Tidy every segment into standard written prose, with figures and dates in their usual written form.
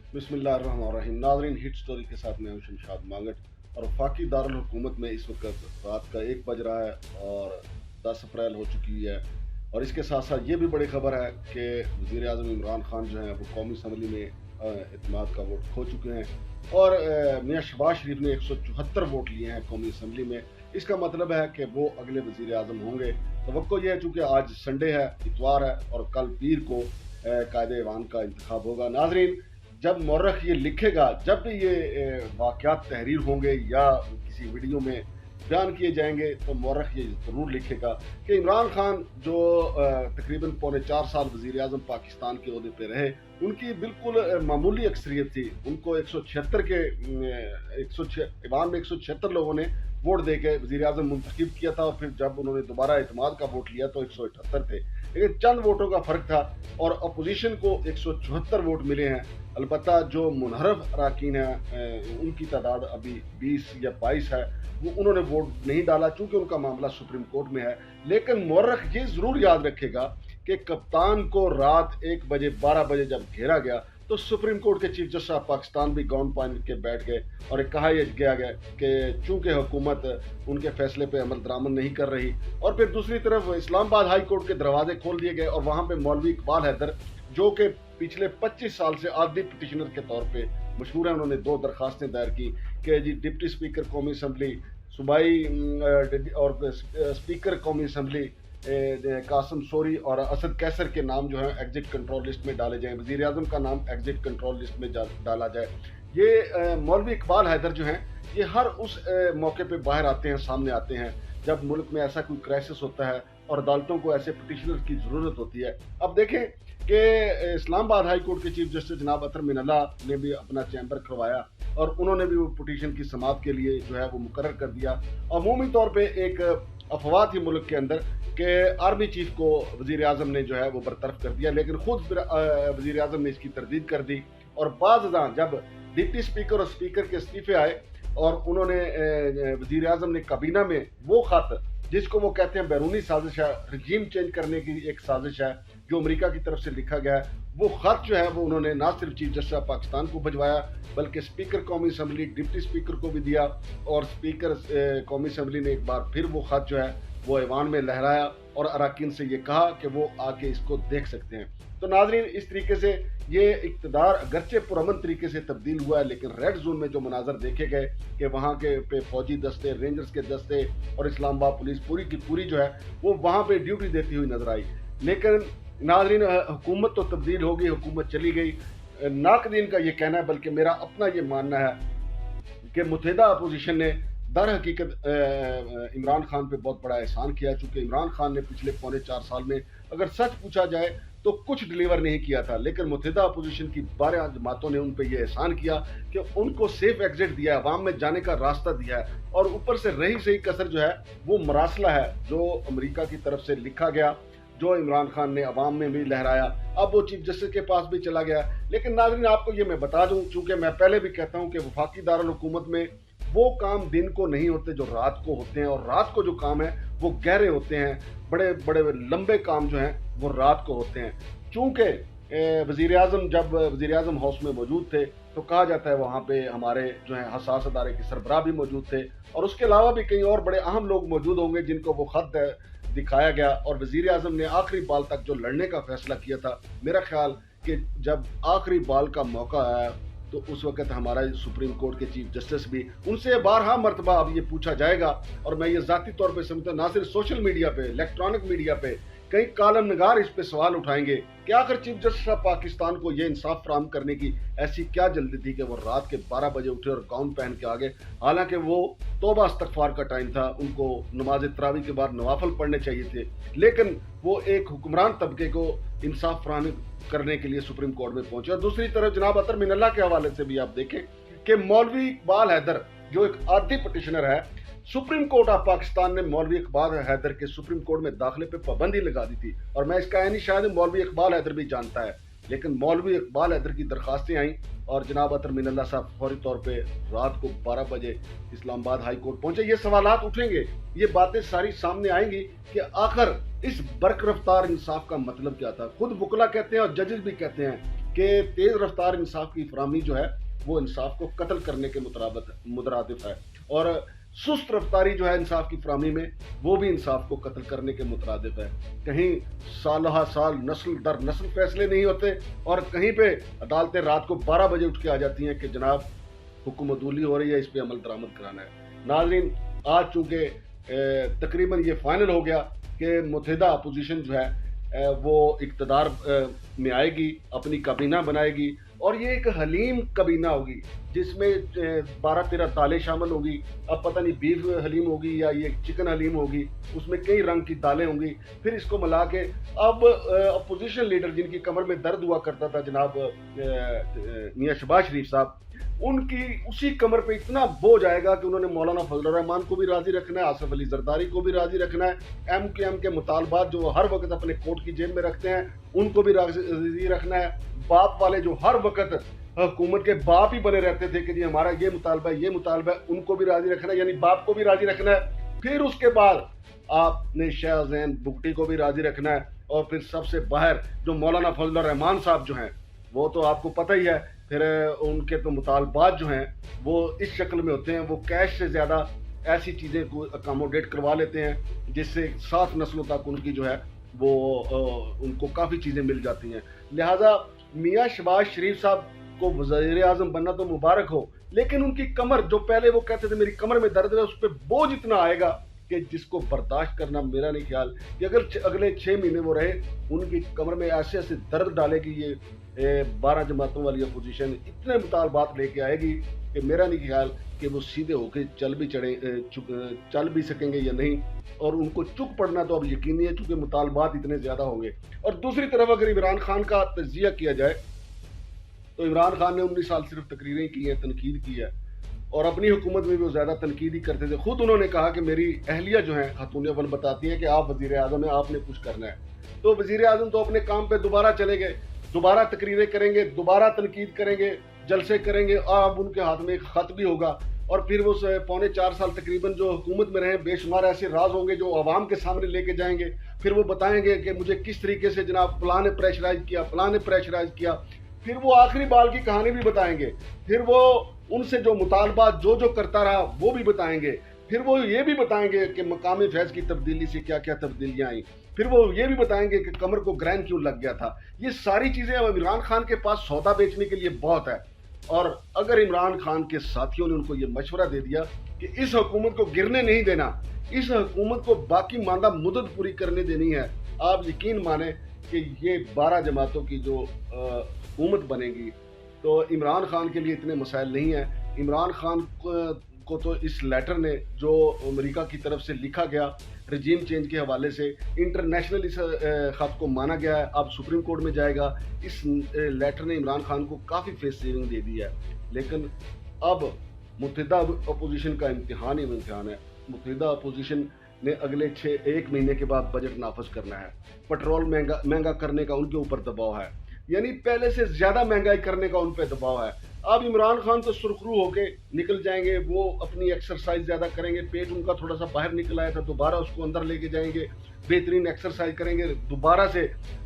बिस्मिल्लाहिर्रहमानिर्रहीम। नाज़रीन, hit story के साथ मैं हूं शमशाद मांगट और वफाकी दारुल हुकूमत में इस वक्त रात का 1 बज रहा है और 10 अप्रैल हो चुकी है। और इसके साथ साथ ये भी बड़ी खबर है कि वज़ीर आज़म इमरान खान जो हैं वो कौमी असम्बली में एतमाद का वोट खो चुके हैं और मियाँ शहबाज शरीफ ने 174 वोट लिए हैं कौमी असम्बली में। इसका मतलब है कि वो अगले वज़ीर आज़म होंगे। तवक्को ये है, चूँकि आज संडे है, इतवार है और कल पीर को कायदे ऐवान का इंतखाब होगा। नाज़रीन, जब मौरख ये लिखेगा, जब भी ये वाक़यात तहरीर होंगे या किसी वीडियो में बयान किए जाएंगे, तो मौरख ये ज़रूर लिखेगा कि इमरान खान जो तकरीबन पौने 4 साल वज़ीर आज़म पाकिस्तान के ओहदे पे रहे, उनकी बिल्कुल मामूली अक्सरियत थी। उनको 176 के ईवान में 176 लोगों ने वोट दे के वज़ीर आज़म मुंतखब किया था और फिर जब उन्होंने दोबारा एतमाद का वोट लिया तो 178 थे, लेकिन चंद वोटों का फ़र्क था और अपोजिशन को 174 वोट मिले हैं। अलबत्ता जो मुनहरफ अराकीन हैं उनकी तादाद अभी 20 या 22 है, वो उन्होंने वोट नहीं डाला चूंकि उनका मामला सुप्रीम कोर्ट में है। लेकिन मौरख ये ज़रूर याद रखेगा कि कप्तान को रात 1 बजे 12 बजे जब घेरा गया तो सुप्रीम कोर्ट के चीफ जस्टिस ऑफ पाकिस्तान भी गाउन पहन के बैठ गए और कहा यह गया गया कि चूंकि हुकूमत उनके फैसले पे अमल दरामद नहीं कर रही। और फिर दूसरी तरफ इस्लामाबाद हाई कोर्ट के दरवाजे खोल दिए गए और वहां पे मौलवी इकबाल हैदर, जो कि पिछले 25 साल से आदि पिटिशनर के तौर पे मशहूर है, उन्होंने 2 दरखास्तें दायर की कि जी डिप्टी स्पीकर कौमी असम्बली सूबाई और स्पीकर कौमी असम्बली कासम सोरी और असद कैसर के नाम जो है एग्जिट कंट्रोल लिस्ट में डाले जाएं, वज़ीर आज़म का नाम एग्जिट कंट्रोल लिस्ट में डाला जाए। ये मौलवी इकबाल हैदर जो हैं, ये हर उस मौके पे बाहर आते हैं, सामने आते हैं जब मुल्क में ऐसा कोई क्राइसिस होता है और अदालतों को ऐसे पिटिशनर की ज़रूरत होती है। अब देखें कि इस्लामाबाद हाई कोर्ट के चीफ जस्टिस जनाब अतर मिनल्लाह ने भी अपना चैम्बर करवाया और उन्होंने भी वो पिटिशन की समाअत के लिए जो है वो मुकर्रर कर दिया। अमूमी तौर पर एक अफवाह थी मुल्क के अंदर कि आर्मी चीफ को वज़ीर आज़म ने जो है वो बरतरफ कर दिया, लेकिन खुद वज़ीर आज़म ने इसकी तरदीद कर दी। और बाज़ जब डिप्टी स्पीकर और स्पीकर के इस्तीफे आए और उन्होंने वज़ीर आज़म ने काबीना में वो खत, जिसको वो कहते हैं बैरूनी साजिश है, रजीम चेंज करने की एक साजिश है जो अमेरिका की तरफ से लिखा गया है, वो खत जो है वो उन्होंने ना सिर्फ चीफ जस्टिस ऑफ पाकिस्तान को भिजवाया बल्कि स्पीकर कौमी असम्बली, डिप्टी स्पीकर को भी दिया और स्पीकर कौमी असम्बली ने एक बार फिर वो खत जो है वो ऐवान में लहराया और अराकीन से ये कहा कि वो आके इसको देख सकते हैं। तो नाजरीन, इस तरीके से ये इक़्तिदार अगरचे पुरअमन तरीके से तब्दील हुआ है, लेकिन रेड जोन में जो मनाजर देखे गए कि वहाँ के पे फौजी दस्ते, रेंजर्स के दस्ते और इस्लामाबाद पुलिस पूरी की पूरी जो है वो वहाँ पे ड्यूटी देती हुई नजर आई। लेकिन नाजरीन, हुकूमत तो तब्दील होगी, हुकूमत चली गई, नाकदीन का ये कहना है, बल्कि मेरा अपना ये मानना है कि मुत्तहिदा अपोजिशन ने दर हकीकत इमरान खान पे बहुत बड़ा एहसान किया, चूँकि इमरान खान ने पिछले पौने 4 साल में अगर सच पूछा जाए तो कुछ डिलीवर नहीं किया था, लेकिन मुत्तहिदा अपोजिशन की 12 जमातों ने उन पे ये एहसान किया कि उनको सेफ एग्जिट दिया है, अवाम में जाने का रास्ता दिया है और ऊपर से रही सही कसर जो है वो मरासला है जो अमेरिका की तरफ से लिखा गया, जो इमरान खान ने अवाम में भी लहराया, अब वो चीफ जस्टिस के पास भी चला गया। लेकिन नाज़रीन, आपको ये मैं बता दूं, चूंकि मैं पहले भी कहता हूं कि वफाकी दारुल हुकूमत में वो काम दिन को नहीं होते जो रात को होते हैं, और रात को जो काम है वो गहरे होते हैं, बड़े बड़े लंबे काम जो हैं वो रात को होते हैं। चूंकि वज़ीर आज़म जब वज़ीर आज़म हाउस में मौजूद थे तो कहा जाता है वहाँ पे हमारे जो है हसास अदारे के सरबराह भी मौजूद थे और उसके अलावा भी कई और बड़े अहम लोग मौजूद होंगे जिनको वो खत दिखाया गया और वज़ीर आज़म ने आखिरी बाल तक जो लड़ने का फैसला किया था। मेरा ख्याल कि जब आखिरी बाल का मौका आया तो उस वक्त हमारा सुप्रीम कोर्ट के चीफ जस्टिस भी, उनसे 12 मरतबा अब ये पूछा जाएगा और मैं ये ज़ाती तौर पे समझता हूँ, ना सिर्फ सोशल मीडिया पे, इलेक्ट्रॉनिक मीडिया पे कई कालम नगार इस पे सवाल उठाएंगे कि आखिर चीफ जस्टिस ऑफ पाकिस्तान को ये इंसाफ फराहम करने की ऐसी क्या जल्दी थी कि वो रात के 12 बजे उठे और गाउन पहन के आ गए, हालांकि वो तौबा इस्तगफार का टाइम था, उनको नमाज तरावी के बाद नवाफल पढ़ने चाहिए थे, लेकिन वो एक हुक्मरान तबके को इंसाफ फराहम करने के लिए सुप्रीम कोर्ट में पहुंचे। और दूसरी तरफ जनाब अतर मिनल्लाह के हवाले से भी आप देखें कि मौलवी इकबाल हैदर जो एक आदि पिटिशनर है, सुप्रीम कोर्ट ऑफ पाकिस्तान ने मौलवी इकबाल हैदर के सुप्रीम कोर्ट में दाखिले पे पाबंदी लगा दी थी और मैं इसका यानी शायद मौलवी इकबाल हैदर भी जानता है, लेकिन मौलवी इकबाल हैदर की दरखास्तें आई और जनाब अतर मिनल्लाह साहब फौरी तौर पे रात को 12 बजे इस्लामाबाद हाई कोर्ट पहुंचे। ये सवालात उठेंगे, ये बातें सारी सामने आएंगी कि आखिर इस बरक रफ्तार इंसाफ का मतलब क्या था। खुद वकला कहते हैं और जजेस भी कहते हैं کہ तेज़ रफ्तार इंसाफ की फराहमी जो है वो इंसाफ को कत्ल करने के मुतरादिफ है, और सुस्त रफ्तारी जो है इंसाफ की फराहमी में वो भी इंसाफ को कत्ल करने के मुतरादिफ है। कहीं साल साल नस्ल दर नस्ल फैसले नहीं होते, और कहीं पे अदालतें रात को 12 बजे उठ के आ जाती हैं कि जनाब हुक्म अदूली हो रही है, इस पे अमल दरामद कराना है। नाज़रीन, आज चूँकि तकरीबन ये फाइनल हो गया कि मुत्तहिदा अपोजिशन जो है वो इक़्तिदार में आएगी, अपनी काबीना बनाएगी, और ये एक हलीम काबीना होगी जिसमें 12-13 दालें शामिल होगी। अब पता नहीं बीफ हलीम होगी या ये चिकन हलीम होगी, उसमें कई रंग की दालें होंगी। फिर इसको मिला के अब अपोजिशन लीडर जिनकी कमर में दर्द हुआ करता था, जनाब मियां शहबाज शरीफ साहब, उनकी उसी कमर पे इतना बोझ आएगा कि उन्होंने मौलाना फजल रहमान को भी राजी रखना है, आसिफ अली जरदारी को भी राजी रखना है, एम के मुतालबात जो हर वक्त अपने कोट की जेब में रखते हैं उनको भी राजी रखना है, बाप वाले जो हर वक्त हुकूमत के बाप ही बने रहते थे कि जी हमारा ये मुतालबा है, ये मुतालबा है, उनको भी राजी रखना है, यानी बाप को भी राजी रखना है। फिर उसके बाद आपने शाह ज़ैन बुगटी को भी राजी रखना है, और फिर सबसे बाहर जो मौलाना फजल रहमान साहब जो हैं वो तो आपको पता ही है, फिर उनके तो मुतालबात जो हैं वो इस शक्ल में होते हैं, वो कैश से ज़्यादा ऐसी चीज़ें को अकोमोडेट करवा लेते हैं जिससे 7 नस्लों तक उनकी जो है वो उनको काफ़ी चीज़ें मिल जाती हैं। लिहाजा मियां शहबाज शरीफ साहब को वज़ीर आज़म बनना तो मुबारक हो, लेकिन उनकी कमर, जो पहले वो कहते थे मेरी कमर में दर्द है, उस पर बोझ इतना आएगा कि जिसको बर्दाश्त करना मेरा नहीं ख्याल कि अगर अगले 6 महीने वो रहे, उनकी कमर में ऐसे ऐसे दर्द डालेगी ये 12 जमातों वाली अपोजिशन, इतने मुतालबात लेके आएगी कि मेरा नहीं ख्याल कि वो सीधे होके चल भी सकेंगे या नहीं, और उनको चुप पड़ना तो अब यकीनी है क्योंकि मुतालबात इतने ज़्यादा होंगे। और दूसरी तरफ अगर इमरान खान का तजिया किया जाए तो इमरान खान ने 19 साल सिर्फ तकरीरें की हैं, तनकीद की है, और अपनी हुकूमत में भी वो ज़्यादा तनकीद ही करते थे। खुद उन्होंने कहा कि मेरी अहलिया जो है खातून अव्वल बताती है कि आप वज़ीर आज़म हैं, आपने कुछ करना है। तो वज़ीर आज़म तो अपने काम पे दोबारा चले गए, दोबारा तकरीरें करेंगे, दोबारा तनकीद करेंगे, जलसे करेंगे, और अब उनके हाथ में एक ख़त भी होगा, और फिर वो 4.25 साल तकरीबन जो हुकूमत में रहे, बेशुमार ऐसे राज होंगे जो आवाम के सामने लेके जाएंगे। फिर वो बताएंगे कि मुझे किस तरीके से जनाब फलां ने प्रेशराइज किया, फलां ने प्रेशराइज किया। फिर वो आखिरी बाल की कहानी भी बताएंगे, फिर वो उनसे जो मुतालबात जो करता रहा वो भी बताएंगे, फिर वो ये भी बताएंगे कि मकाम फैज़ की तब्दीली से क्या क्या तब्दीलियाँ आई, फिर वो ये भी बताएंगे कि कमर को ग्रैन क्यों लग गया था। ये सारी चीज़ें अब इमरान खान के पास सौदा बेचने के लिए बहुत है, और अगर इमरान खान के साथियों ने उनको ये मशवरा दे दिया कि इस हुकूमत को गिरने नहीं देना, इस हुकूमत को बाकी मांदा मुद्दत पूरी करने देनी है, आप यकीन माने कि ये 12 जमातों की जो हुकूमत बनेगी तो इमरान खान के लिए इतने मसाइल नहीं हैं। इमरान खान को तो इस लेटर ने जो अमेरिका की तरफ से लिखा गया रजीम चेंज के हवाले से, इंटरनेशनल इस ख़त को माना गया है, अब सुप्रीम कोर्ट में जाएगा। इस लेटर ने इमरान खान को काफ़ी फेस सेविंग दे दी है, लेकिन अब मुत्तहिदा अपोजिशन का इम्तिहान है। मुत्तहिदा अपोजिशन ने अगले 1 महीने के बाद बजट नाफज करना है, पेट्रोल महंगा करने का उनके ऊपर दबाव है, यानी पहले से ज़्यादा महंगाई करने का उन पर दबाव है। अब इमरान खान तो सुरखरू होके निकल जाएंगे, वो अपनी एक्सरसाइज ज़्यादा करेंगे, पेट उनका थोड़ा सा बाहर निकल आया था, दोबारा उसको अंदर लेके जाएंगे, बेहतरीन एक्सरसाइज करेंगे, दोबारा से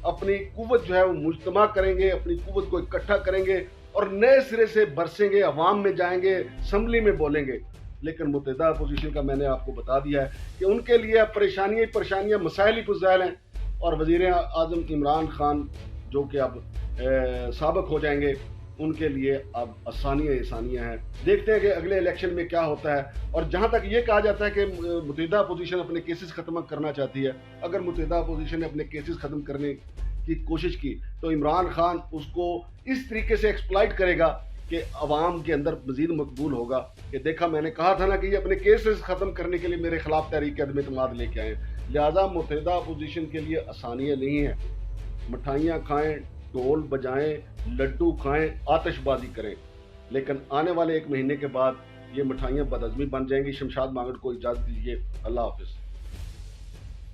अपनी कुव्वत जो है वो मुज्तमा करेंगे, अपनी कुव्वत को इकट्ठा करेंगे और नए सिरे से बरसेंगे, अवाम में जाएंगे, असम्बली में बोलेंगे। लेकिन मुत्तहिदा अपोजिशन का मैंने आपको बता दिया है कि उनके लिए परेशानियाँ मसाइल ही मसाइल हैं, और वज़ीर आज़म इमरान खान जो कि अब साबिक हो जाएंगे, उनके लिए अब आसानियाँ हैं। देखते हैं कि अगले इलेक्शन में क्या होता है। और जहां तक ये कहा जाता है कि मुत्तहिदा अपोजिशन अपने केसेस ख़त्म करना चाहती है, अगर मुत्तहिदा अपोजिशन ने अपने केसेस ख़त्म करने की कोशिश की तो इमरान खान उसको इस तरीके से एक्सप्लॉइट करेगा कि अवाम के अंदर मज़ीद मकबूल होगा कि देखा मैंने कहा था ना कि ये अपने केसेस ख़त्म करने के लिए मेरे खिलाफ तहरीक अदम एतमाद लेके आए। लिहाजा मुत्तहिदा अपोजिशन के लिए आसानियाँ नहीं हैं। मिठाइयाँ खाएँ, ढोल बजाएं, लड्डू खाएं, आतिशबाजी करें, लेकिन आने वाले 1 महीने के बाद ये मिठाइयाँ बदहज़मी बन जाएंगी। शमशाद मांगड़ को इजाज़त दीजिए। अल्लाह हाफ़िज़।